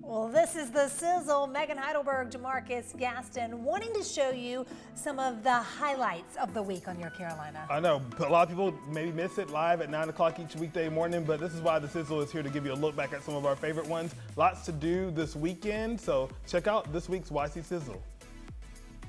Well, this is the Sizzle. Megan Heidelberg, Jamarcus Gaston, wanting to show you some of the highlights of the week on Your Carolina. I know, a lot of people maybe miss it live at 9 o'clock each weekday morning, but this is why the Sizzle is here to give you a look back at some of our favorite ones. Lots to do this weekend, so check out this week's YC Sizzle.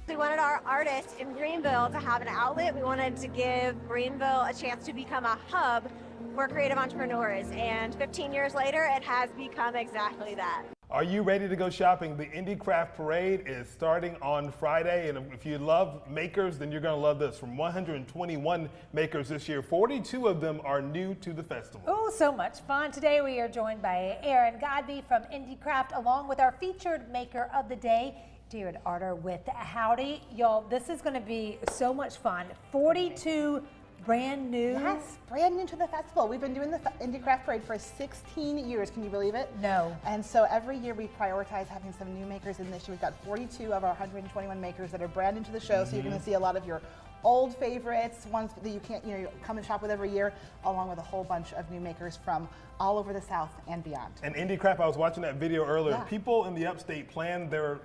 We wanted our artists in Greenville to have an outlet. We wanted to give Greenville a chance to become a hub for creative entrepreneurs, and 15 years later, it has become exactly that. Are you ready to go shopping? The Indie Craft Parade is starting on Friday, and if you love makers, then you're going to love this. From 121 makers this year, 42 of them are new to the festival. Oh, so much fun. Today we are joined by Aaron Godby from Indie Craft, along with our featured maker of the day, Jared Arter with Howdy. Y'all, this is going to be so much fun. 42 brand new. Yes, brand new to the festival. We've been doing the Indie Craft Parade for 16 years. Can you believe it? No. And so every year we prioritize having some new makers in. This year we've got 42 of our 121 makers that are brand new to the show. So you're going to see a lot of your old favorites, ones that you can't, you come and shop with every year, along with a whole bunch of new makers from all over the South and beyond. And Indie Craft, I was watching that video earlier. Yeah. People in the upstate plan their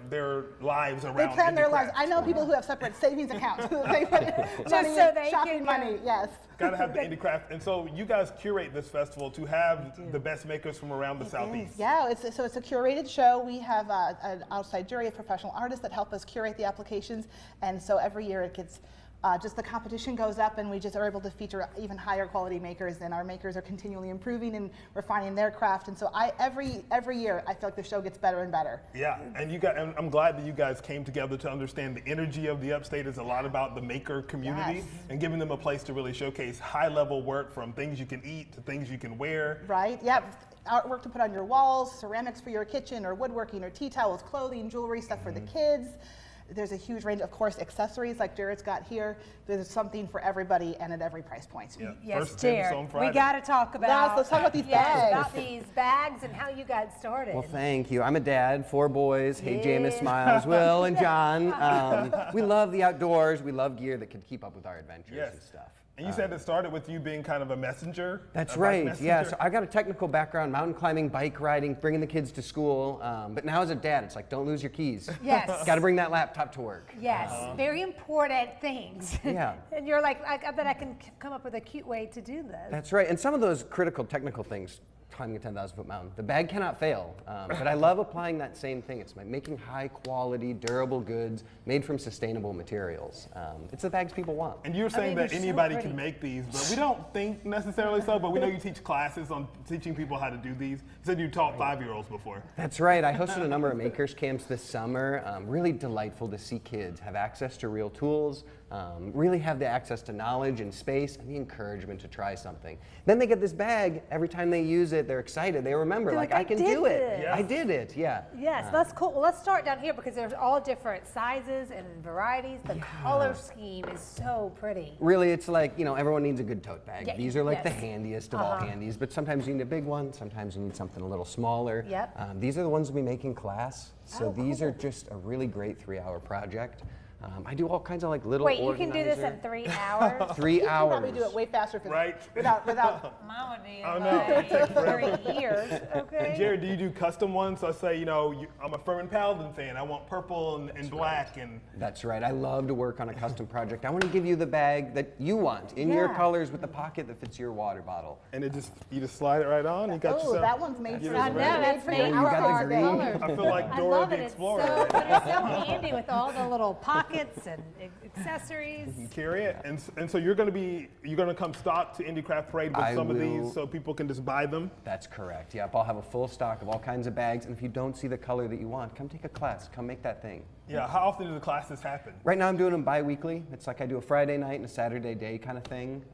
lives around They plan their Indie lives. Craft. I know people who have separate savings accounts. They put Just money so in, they shopping can money, yes. Got to have the Indie Craft. And so you guys curate this festival to have the best makers from around the Southeast. Yeah, it's a curated show. We have an outside jury of professional artists that help us curate the applications. And so every year it gets, just the competition goes up, and we just are able to feature even higher quality makers, and our makers are continually improving and refining their craft. And so every year I feel like the show gets better and better. Yeah, and I'm glad that you guys came together to understand the energy of the upstate is a lot about the maker community. Yes. And giving them a place to really showcase high level work, from things you can eat to things you can wear. Right, yeah. Artwork to put on your walls, ceramics for your kitchen, or woodworking, or tea towels, clothing, jewelry, stuff for the kids. There's a huge range, of course, accessories like Jared's got here. There's something for everybody and at every price point. Yeah. Yes, First tips Jared, on Friday. we got to talk about. Yes, let's talk about these bags. About these bags and how you got started. Well, thank you. I'm a dad, 4 boys. Hey, Jameis, Miles, Will, and John. We love the outdoors. We love gear that can keep up with our adventures and stuff. And you said it started with you being kind of a messenger. That's a bike right. messenger. Yeah. So I got a technical background: mountain climbing, bike riding, bringing the kids to school. But now as a dad, it's like, don't lose your keys. Yes. Got to bring that laptop to work. Yes, very important things. Yeah. And you're like, I bet I can come up with a cute way to do this. That's right. And some of those critical technical things, climbing a 10,000-foot mountain, the bag cannot fail. But I love applying that same thing. It's like making high quality, durable goods made from sustainable materials. It's the bags people want. And you're saying that they're so anybody pretty. can make these, but we don't think necessarily so, but we know you teach classes on teaching people how to do these. You said you taught 5-year-olds before. That's right. I hosted a number of makers camps this summer. Really delightful to see kids have access to real tools, really have the access to knowledge and space, and the encouragement to try something. Then they get this bag. Every time they use it, they're excited. They remember, They're like, like, I can "I do did it. this." I did it. Yeah. Yes, that's cool. Well, let's start down here because there's all different sizes and varieties. The color scheme is so pretty. Really, it's like, everyone needs a good tote bag. Yeah, These are like the yes. handiest of all handies, but sometimes you need a big one, sometimes you need something a little smaller. Yep. These are the ones we make in class. So Oh, these are cool. just a really great 3-hour project. I do all kinds of like little Wait, you can do this organizer- in 3 hours? 3 You can hours. probably do it way faster if it's Right. without Mine would be Oh, no. It takes forever. 3 years. Okay. And Jared, do you do custom ones? So I say, I'm a Furman Paladin fan. I want purple and black. And That's right. I love to work on a custom project. I want to give you the bag that you want in your Yeah. colors with the pocket that fits your water bottle. and you just slide it right on. You got Oh, yourself. that one's made for I you. know, that's for made your for you. You got the outdoor day. green. I feel like I Dora love the it. It's Explorer. so, but it's so handy with all the little pockets and accessories. You carry it, and so you're gonna come stock to Indie Craft Parade with I some of will. these, so people can just buy them. That's correct. Yep, I'll have a full stock of all kinds of bags. And if you don't see the color that you want, come take a class. Come make that thing. Yeah. How often do the classes happen? Right now I'm doing them bi-weekly. It's like I do a Friday night and a Saturday day kind of thing.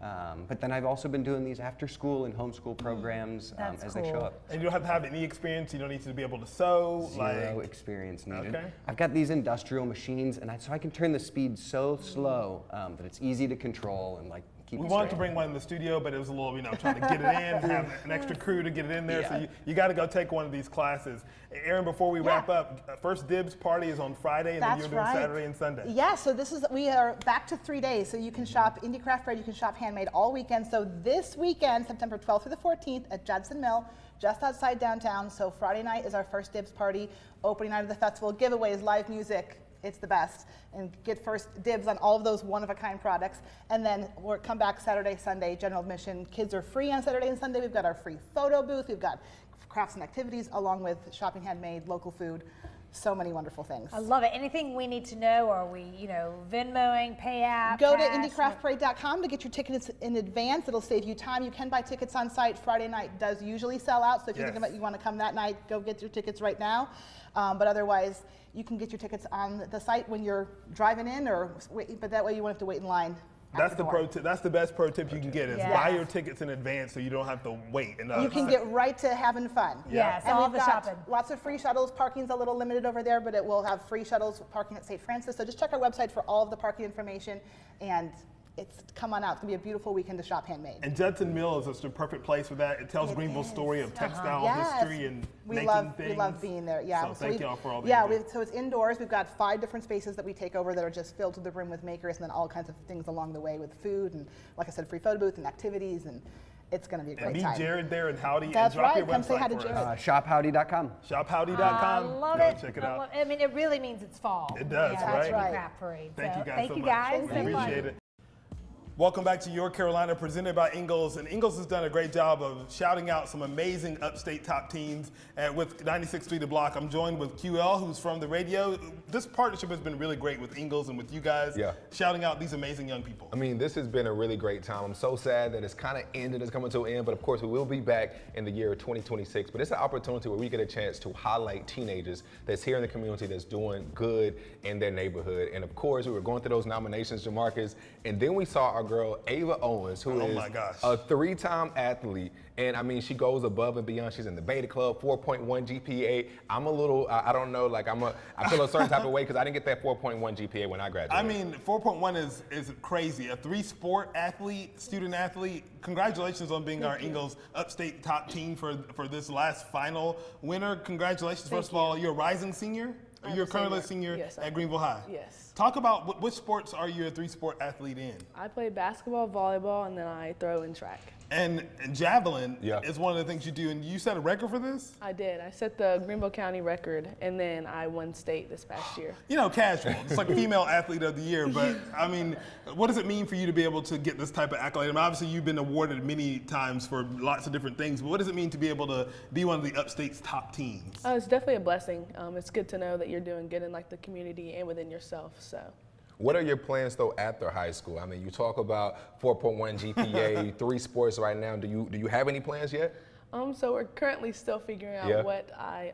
But then I've also been doing these after school and homeschool programs That's as they cool. show up. And you don't have to have any experience. You don't need to be able to sew. Zero experience needed. Okay. I've got these industrial machines, and so I can turn the speed so slow that it's easy to control and like keep We it wanted to straight. bring one in the studio, but it was a little, trying to get it in, have an extra crew to get it in there. Yeah. So you got to go take one of these classes. Aaron, before we wrap up, First Dibs party is on Friday, and then That's you're doing right. Saturday and Sunday. Yeah, so we are back to 3 days. So you can shop Indie Craft Bread, you can shop Handmade all weekend. So this weekend, September 12th through the 14th at Judson Mill, just outside downtown. So Friday night is our First Dibs party, opening night of the festival, giveaways, live music. It's the best. And get first dibs on all of those one-of-a-kind products. And then we'll come back Saturday, Sunday, general admission. Kids are free on Saturday and Sunday. We've got our free photo booth. We've got crafts and activities along with shopping handmade, local food. So many wonderful things. I love it. Anything we need to know? Are we, Venmoing, pay app? Go to cash? indiecraftparade.com to get your tickets in advance. It'll save you time. You can buy tickets on site. Friday night does usually sell out. So if you think about you want to come that night, go get your tickets right now. But otherwise, you can get your tickets on the site when you're driving in, but that way you won't have to wait in line. That's the pro tip. That's the best pro tip you can get is Yes. buy your tickets in advance so you don't have to wait. And You can get right to having fun. Yes, And all we've the got shopping. lots of free shuttles. Parking's a little limited over there, but it will have free shuttles parking at St. Francis. So just check our website for all of the parking information, and come on out. It's gonna be a beautiful weekend to shop handmade. And Judson Mill is just a perfect place for that. It tells Greenville's story of textile history and making things. We love being there. Yeah. So thank y'all for all that. Yeah. So it's indoors. We've got 5 different spaces that we take over that are just filled to the brim with makers, and then all kinds of things along the way with food and, like I said, free photo booth and activities, and it's going to be a great meet time. Jared there and Howdy. That's and drop right. your Come website say hi to for Jared. us. Shophowdy.com. Shophowdy.com. I love Go it. check it I out. love- I mean, it really means it's fall. It does, Yeah, right? Indie Right. Craft Parade. Thank So you guys thank so you much. guys. We So much. appreciate it. Welcome back to Your Carolina, presented by Ingles. And Ingles has done a great job of shouting out some amazing upstate top teams with 96th Street The Block. I'm joined with QL, who's from the radio. This partnership has been really great with Ingles and with you guys, shouting out these amazing young people. I mean, this has been a really great time. I'm so sad that it's kind of ended, it's coming to an end, but of course we will be back in the year 2026. But it's an opportunity where we get a chance to highlight teenagers that's here in the community that's doing good in their neighborhood. And of course, we were going through those nominations, Jamarcus, and then we saw our girl Ava Owens, who is a 3-time athlete. And I mean, she goes above and beyond. She's in the Beta Club, 4.1 GPA. I'm a little, I don't know, like I feel a certain type of way because I didn't get that 4.1 GPA when I graduated. I mean, 4.1 is crazy. A 3-sport athlete, student athlete. Congratulations on being our Ingles upstate top team for this last final winner. Congratulations, first of all. You're a rising senior? You're currently a senior at Greenville High. Yes. Talk about which sports are you a 3-sport athlete in? I play basketball, volleyball, and then I throw in track. And javelin is one of the things you do. And you set a record for this? I did. I set the Greenville County record, and then I won state this past year. Casual. It's like female athlete of the year. But I mean, what does it mean for you to be able to get this type of accolade? I mean, obviously, you've been awarded many times for lots of different things. But what does it mean to be able to be one of the upstate's top teams? It's definitely a blessing. It's good to know that you're doing good in like the community and within yourself. So. What are your plans though after high school? I mean, you talk about 4.1 GPA, 3 sports right now. Do you have any plans yet? So we're currently still figuring out what I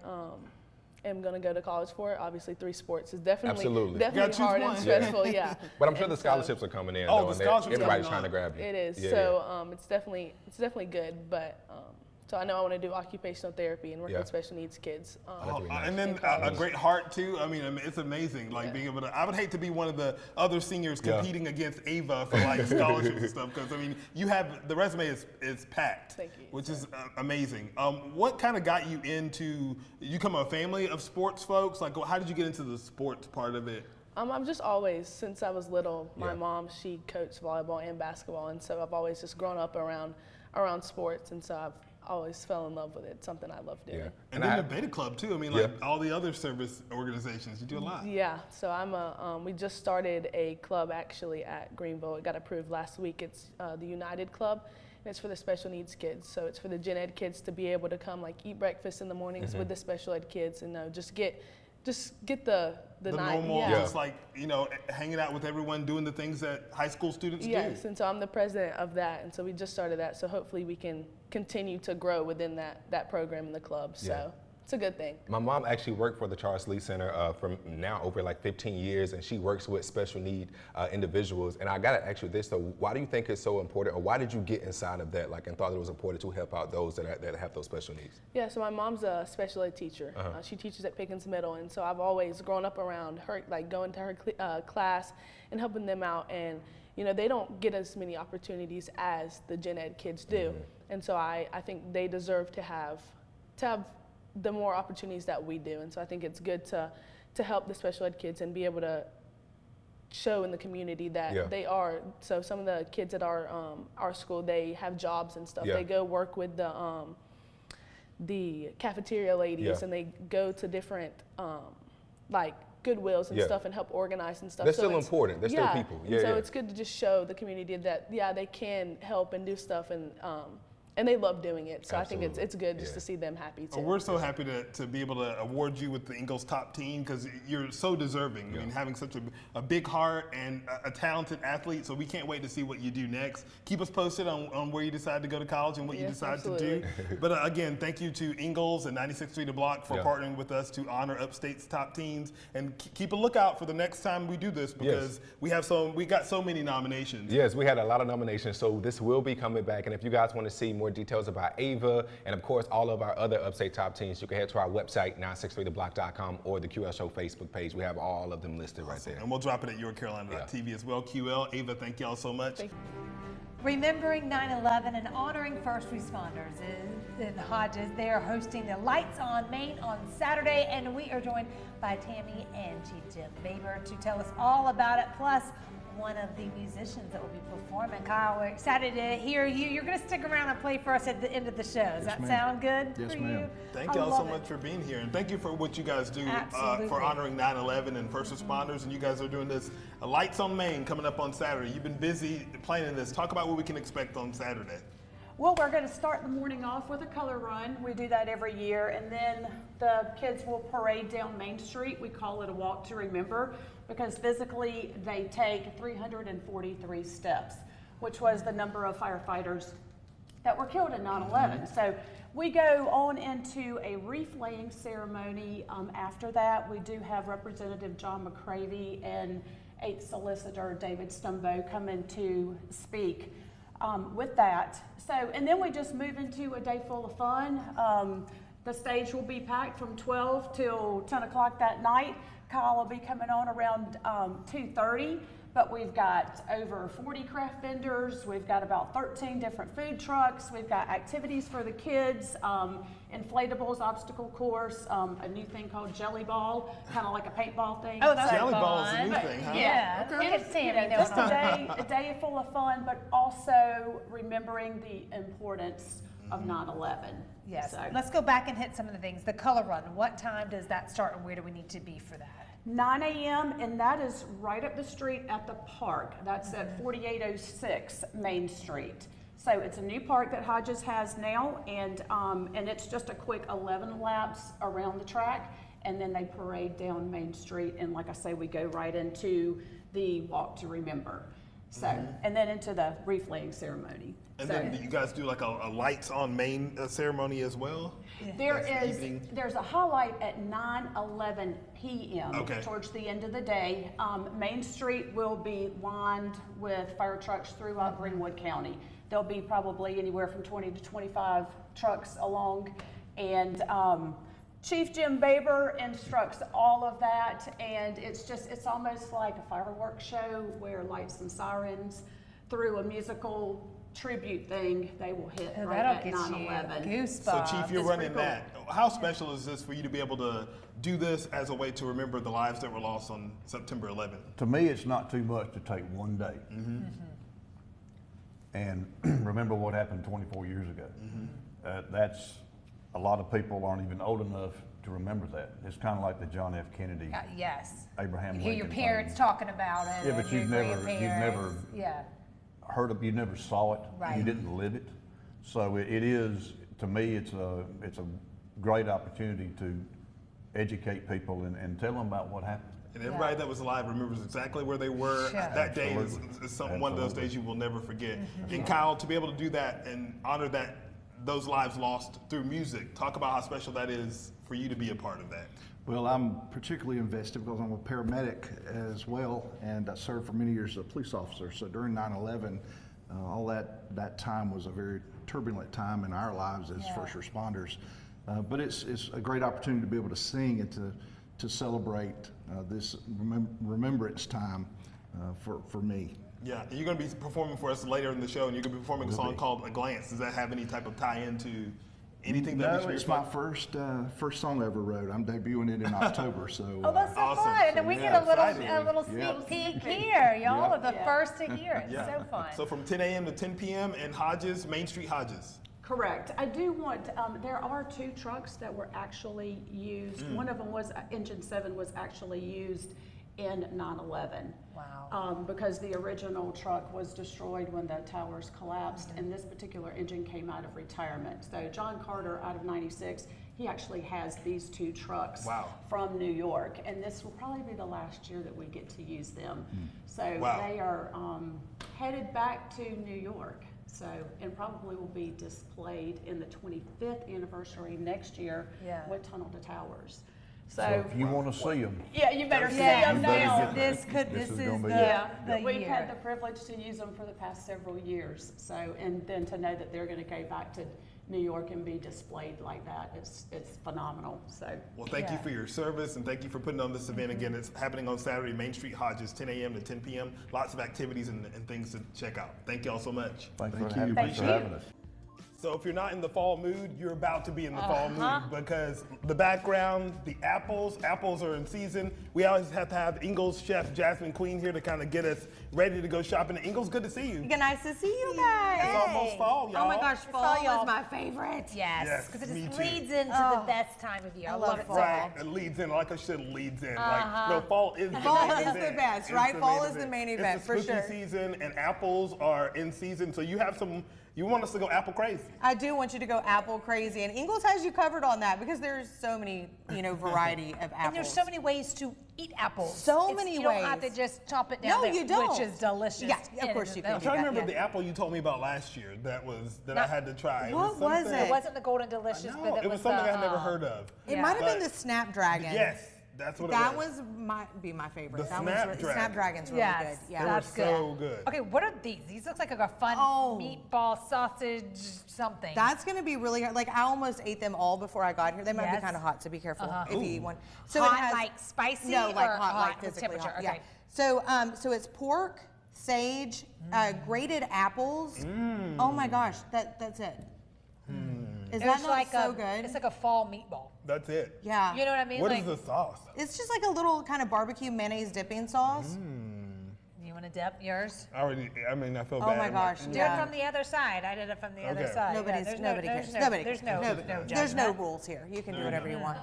am going to go to college for. Obviously, 3 sports is definitely hard and stressful. Yeah. But I'm sure the scholarships are coming in. Oh, the scholarships everybody's trying to grab you. It is. It's definitely good, but. So I know I want to do occupational therapy and work with special needs kids. Really nice. And then a great heart too. I mean, it's amazing. Like being able to. I would hate to be one of the other seniors competing against Ava for like scholarships and stuff. Because I mean, you have the resume is packed, which is amazing. What kind of got you into? You come from a family of sports folks. Like, how did you get into the sports part of it? I've just always, since I was little, my mom, she coached volleyball and basketball, and so I've always just grown up around sports, and so I've always fell in love with it. It's something I love doing. And then the Beta Club too. I mean, like all the other service organizations, you do a lot. Yeah. So we just started a club actually at Greenville. It got approved last week. It's the United Club. And it's for the special needs kids. So it's for the gen ed kids to be able to come like eat breakfast in the mornings with the special ed kids and just get the normal, just like, hanging out with everyone, doing the things that high school students do. Yes, and so I'm the president of that, and so we just started that, so hopefully we can continue to grow within that program in the club, so it's a good thing. My mom actually worked for the Charles Lee Center for now over like 15 years, and she works with special need individuals. And I gotta ask you this though, why do you think it's so important, or why did you get inside of that, like, and thought it was important to help out those that have those special needs? Yeah, so my mom's a special ed teacher. She teaches at Pickens Middle, and so I've always grown up around her, like going to her class and helping them out. And you know, they don't get as many opportunities as the gen ed kids do. And so I think they deserve to have the more opportunities that we do. And so I think it's good to help the special ed kids and be able to show in the community that they are. So some of the kids at our school, they have jobs and stuff. They go work with the cafeteria ladies, and they go to different like Goodwills and stuff and help organize and stuff. They're so still important. They're still people. So it's good to just show the community that they can help and do stuff, and they love doing it. So Absolutely. I think it's good just to see them happy too. We're so happy to be able to award you with the Ingalls Top Team because you're so deserving. I mean, having such a big heart and a talented athlete, so we can't wait to see what you do next. Keep us posted on where you decide to go to college and what you decide to do. But again, thank you to Ingalls and 96 Street a Block for partnering with us to honor Upstate's top teams. And keep a lookout for the next time we do this because we got so many nominations. Yes, we had a lot of nominations, so this will be coming back. And if you guys want to see more details about Ava and of course all of our other Upstate top teams, you can head to our website 963theblock.com or the QL Show Facebook page. We have all of them listed right there. And we'll drop it at yourcarolina.tv as well. QL, Ava, thank y'all so much. Remembering 9/11 and honoring first responders in Hodges. They are hosting the Lights on Main on Saturday, and we are joined by Tammy and Chief Jim Baber to tell us all about it, plus one of the musicians that will be performing. Kyle, we're excited to hear you. You're going to stick around and play for us at the end of the show. Does that sound good for you? Thank y'all so much for being here, and thank you for what you guys do for honoring 9/11 and first responders. And you guys are doing this Lights on Main coming up on Saturday. You've been busy planning this. Talk about what we can expect on Saturday. Well, we're going to start the morning off with a color run. We do that every year, and then the kids will parade down Main Street. We call it a walk to remember because physically they take 343 steps, which was the number of firefighters that were killed in 9/11. So we go on into a wreath laying ceremony. After that, we do have Representative John McCravey and 8th Solicitor David Stumbo come in to speak with that. So, and then we just move into a day full of fun. The stage will be packed from 12 till 10 o'clock that night. Kyle will be coming on around 2:30, but we've got over 40 craft vendors. We've got about 13 different food trucks. We've got activities for the kids, inflatables, obstacle course, a new thing called Jelly Ball, kind of like a paintball thing. Oh, that's Jelly fun. Ball is a new thing, huh? Yeah, Okay. look at Tammy. Just a day full of fun, but also remembering the importance of 9/11. Yes. So, Let's go back and hit some of the things. The color run. What time does that start, and where do we need to be for that? 9 a.m. and that is right up the street at the park. That's at 4806 Main Street. So it's a new park that Hodges has now, and it's just a quick 11 laps around the track, and then they parade down Main Street, and like I say, we go right into the walk to remember. So, and then into the wreath laying ceremony. And So- then you guys do like a Lights on Main ceremony as well? There's a highlight at 9:11 p.m. Okay. towards the end of the day. Main Street will be lined with fire trucks throughout Greenwood County. There'll be probably anywhere from 20 to 25 trucks along, and Chief Jim Baber instructs all of that, and it's almost like a fireworks show where lights and sirens through a musical tribute thing they will hit right That'll at get 9/11. you So goosebumps. Chief, you're It's running pretty that. How special is this for you to be able to do this as a way to remember the lives that were lost on September 11th? To me, it's not too much to take one day and remember what happened 24 years ago. That's a lot of people aren't even old enough to remember that. It's kind of like the John F. Kennedy, Yes. Abraham You Lincoln. hear your parents talking about it. Yeah, but and your you've never grandparents. Yeah. heard of, you never saw it, Right. you didn't live it. So it is, to me, it's a great opportunity to educate people and tell them about what happened. And everybody that was alive remembers exactly where they were. Sure. That day is one of those Absolutely. days you will never forget. And Kyle, to be able to do that and honor those lives lost through music, talk about how special that is for you to be a part of that. Well, I'm particularly invested because I'm a paramedic as well, and I served for many years as a police officer. So during 9/11, all that time was a very turbulent time in our lives as first responders. But it's a great opportunity to be able to sing and to celebrate this remembrance time for me. Yeah, and you're going to be performing for us later in the show, and you're going to be performing a song called A Glance. Does that have any type of tie-in to anything that we should No, be it's my first song I ever wrote. I'm debuting it in October, so. Oh, that's so Awesome. fun. And then we Yeah, get a exciting. little sneak peek here, y'all, of the first to hear it. Yeah. So fun. So from 10 a.m. to 10 p.m. in Hodges, Main Street Hodges. Correct. I do want, there are 2 trucks that were actually used. One of them was, engine 7 was actually used in 9/11. Wow. Because the original truck was destroyed when the towers collapsed, and this particular engine came out of retirement. So John Carter, out of 96, he actually has these 2 trucks from New York, and this will probably be the last year that we get to use them. So they are headed back to New York. So, and probably will be displayed in the 25th anniversary next year with Tunnel to Towers. So if you want to see them, Yeah, you better see them now. This is gonna be the We've year. had the privilege to use them for the past several years. So, and then to know that they're going to go back to New York and be displayed like that, it's phenomenal. So, Well, thank you for your service, and thank you for putting on this event again. It's happening on Saturday, Main Street Hodges, 10 a.m. to 10 p.m. Lots of activities and things to check out. Thank you all so much. thanks Thank for you. having us. So if you're not in the fall mood, you're about to be in the fall mood, because the background, the apples are in season. We always have to have Ingles chef Jasmine Queen here to kind of get us ready to go shopping. Ingles, good to see you. Nice to see you guys. It's almost fall, y'all. Oh my gosh, fall y'all. is my favorite. Yes, because me it just too. leads into the best time of year. I love it so Right, much. it leads in, like I said, leads in. Like, no, fall is the Fall main is the event. best, It's right? the Fall main is the event. main It's event, the for spooky sure. season, and apples are in season, so you have some, you want us to go apple crazy. I do want you to go apple crazy, and Ingles has you covered on that because there's so many, variety of apples. And there's so many ways to eat apples. So many You don't have to ways. just chop it down. No, there, you don't. Which is delicious. Yeah, of And course you the- can I'm do trying to that, remember yeah. the apple you told me about last year that I had to try. What was something- it? It wasn't the golden delicious, No, but it was something the, I had never heard of. It might have been But- the Snapdragon. Yes, that's what That it was. might be my favorite. The that one's Snapdragon. Snapdragon's really Yes, good. They Yeah. were that's good. so good. Okay, what are these? These look like a fun meatball sausage something. That's going to be really hard. Like, I almost ate them all before I got here. They might be Yes. kind of hot, so be careful if you eat one. So hot, like spicy, no, like or hot, like with physically temperature? hot. Okay. Yeah. So it's pork, sage, grated apples. Oh my gosh, that's it. Is that It's not like so a, good? It's like a fall meatball. That's it. Yeah. You know what I mean? What like, is the sauce? It's just like a little kind of barbecue mayonnaise dipping sauce. You want to dip yours? I feel Oh bad. my I'm gosh. like, Do Yeah. it from the other side. I did it from the other Okay. side. Nobody cares. There's no There's no judgment. rules here. You can do whatever you want.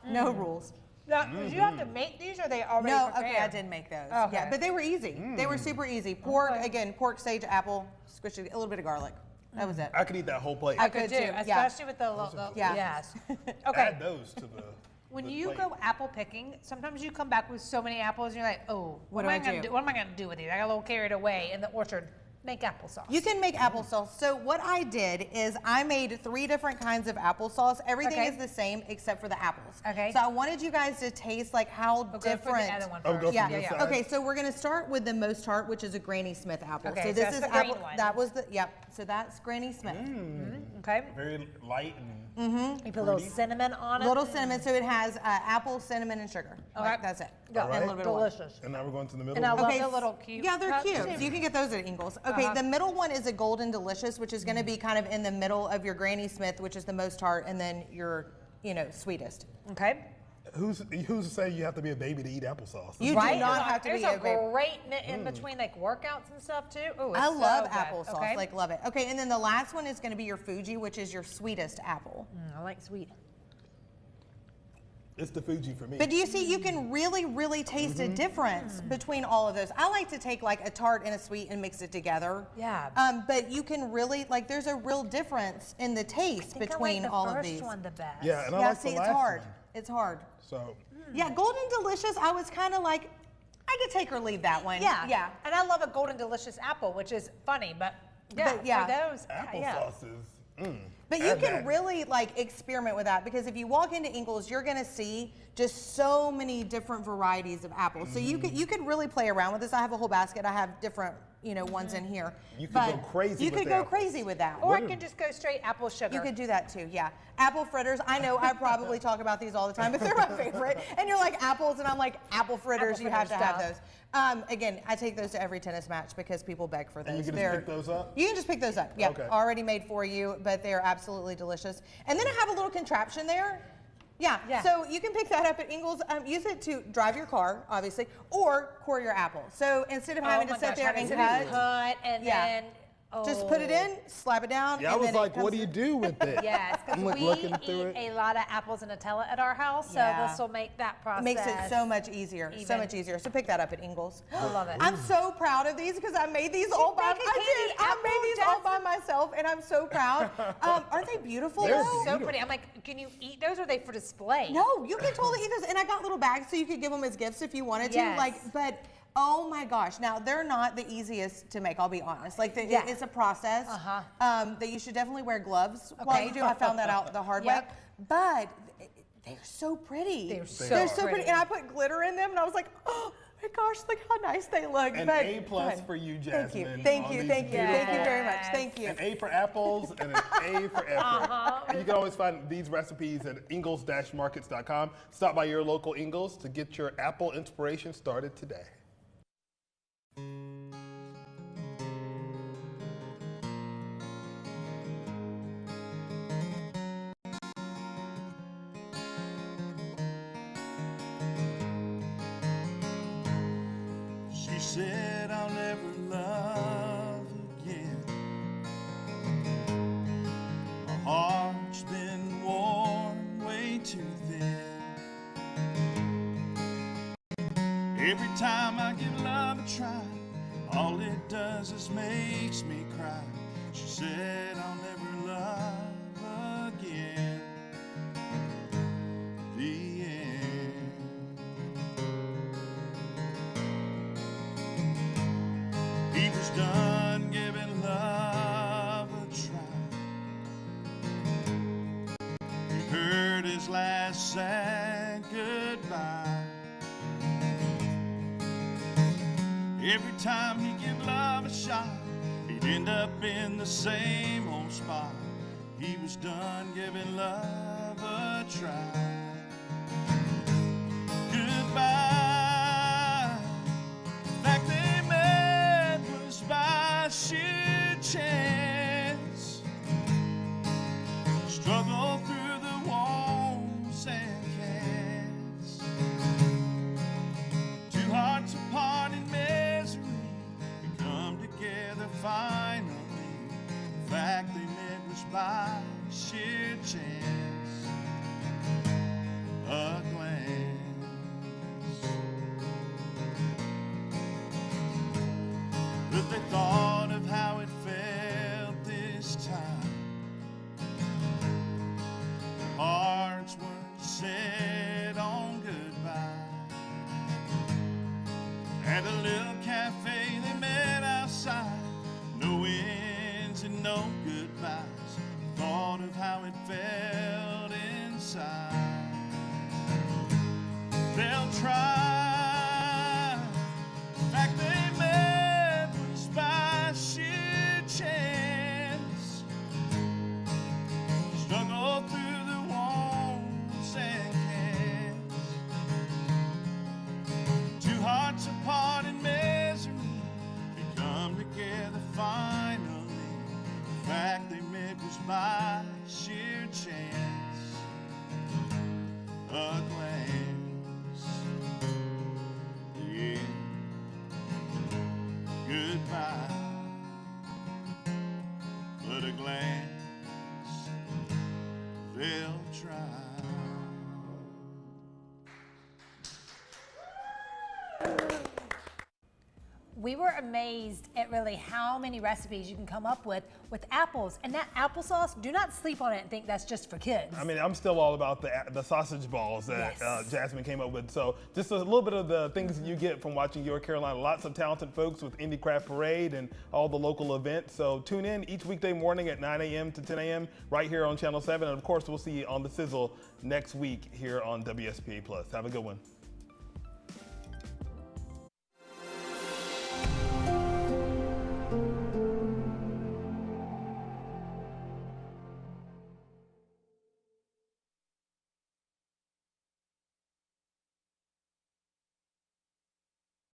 No rules. Now, did you have to make these, or are they already No, prepared? okay, I did make those. Okay. Yeah, but they were easy. They were super easy. Pork, again, pork, sage, apple, squished it, a little bit of garlic. That was it. I could eat that whole plate. I could could too, too, especially with the Yeah. yes. Add Okay. those to the. When the you plate. go apple picking, sometimes you come back with so many apples, and you're like, oh, What am do I I gonna do? What am I gonna do with these? I got a little carried away in the orchard. Make applesauce. You can make applesauce. So what I did is I made 3 different kinds of applesauce. Everything Okay. is the same except for the apples. Okay. So I wanted you guys to taste like how Go for the different. other one Oh, first. go for Yeah. this side. Okay. So we're gonna start with the most tart, which is a Granny Smith apple. Okay, so so this that's is the green apple. one. That was the So that's Granny Smith. Okay. Very light and. You put a little cinnamon on it. Little cinnamon. So it has apple, cinnamon, and sugar. Okay. Like, that's it. Go. And a little bit of water. Delicious. And now we're going to the middle. And I love Okay, the little cute. Yeah, they're cups, cute. too. You can get those at Ingles. Okay, the middle one is a Golden Delicious, which is going to be kind of in the middle of your Granny Smith, which is the most tart, and then your, sweetest. Okay. Who's to say you have to be a baby to eat applesauce? You Right? do not have to There's be a baby. great in between like workouts and stuff too. Ooh, it's I love so good. applesauce, Okay. like love it. Okay, and then the last one is going to be your Fuji, which is your sweetest apple. I like sweet. It's the Fuji for me. But do you see, you can really, really taste a difference between all of those. I like to take like a tart and a sweet and mix it together. Yeah. But you can really, like, there's a real difference in the taste between I like the all first of these. one the best. yeah, and I Yeah, like see, the it's last hard. one. It's hard. So Yeah, Golden Delicious, I was kind of like, I could take or leave that one. Yeah. Yeah. And I love a golden delicious apple, which is funny, but yeah, But, yeah. for those, applesauce is. But you Add can that. really like experiment with that because if you walk into Ingles, you're gonna see just so many different varieties of apples. So you could really play around with this. I have a whole basket. I have different ones in here. You could But go crazy You with could the go apples. crazy with that. Or it can just go straight apple sugar. You could do that too, yeah. Apple fritters, I know I probably talk about these all the time, but they're my favorite. And you're like apples, and I'm like, apple fritters, Apple you have to fritter have stuff. those. Again, I take those to every tennis match because people beg for those. And you can just pick those up? You can just pick those up, yeah. Okay. Already made for you, but they are absolutely delicious. And then I have a little contraption there. Yeah, so you can pick that up at Ingles. Use it to drive your car, obviously, or core your apple. So instead of having to sit there and cut and then just put it in, slap it down. Yeah, I and was then like, what do you do with it? Yes, because I'm like we looking eat through it. a lot of apples and Nutella at our house, so Yeah. this will make that process. It makes it so much easier, so even. much easier. So pick that up at Ingles. I love it. I'm so proud of these because I made these all by make a candy I made apple, these all by myself, and I'm so proud. Aren't they beautiful? They're though? So pretty. I'm like, can you eat those or are they for display? No, you can totally eat those. And I got little bags so you could give them as gifts if you wanted to. Yes. But oh my gosh, now they're not the easiest to make, I'll be honest. It's a process that you should definitely wear gloves while you do. I found that out the hard way. But they're so pretty. They're so pretty. And I put glitter in them and I was like, oh my gosh, look how nice they look. An But A+ for you, Jasmine. Thank on you, these thank you, thank you very much. Yes. Thank you. An A for apples and an A for effort. And you can always find these recipes at ingles-markets.com. Stop by your local Ingles to get your apple inspiration started today. She said I'll never love again. My heart's been worn way too thin. Every time I give love a try, all it does is makes me cry. She said I'll never love again. The end. He was done giving love a try. He heard his last sad goodbye. Every time he give love a shot, he'd end up in the same old spot. He was done giving love a try. Goodbye. Like they met was by sheer chance. Struggle through the walls and cans. Two hearts apart in misery, we come together finally. The fact they met was by sheer chance. A glance. But they thought of how it felt this time. Their hearts weren't set on goodbye. At a little cafe they met outside. No ends and no goodbyes. Thought of how it felt inside. They'll try. Like they met was by sheer chance. Struggle through the walls and cans. Two hearts apart in misery, they come together finally. The fact they met was by sheer chance. A glance. Yeah. Goodbye. But a glance, they'll try. We were amazed at really how many recipes you can come up with apples. And that applesauce, do not sleep on it and think that's just for kids. I mean, I'm still all about the sausage balls that Yes. Jasmine came up with. So just a little bit of the things you get from watching Your Carolina. Lots of talented folks with Indie Craft Parade and all the local events. So tune in each weekday morning at 9 a.m. to 10 a.m. right here on Channel 7. And of course, we'll see you on the Sizzle next week here on WSPA Plus. Have a good one.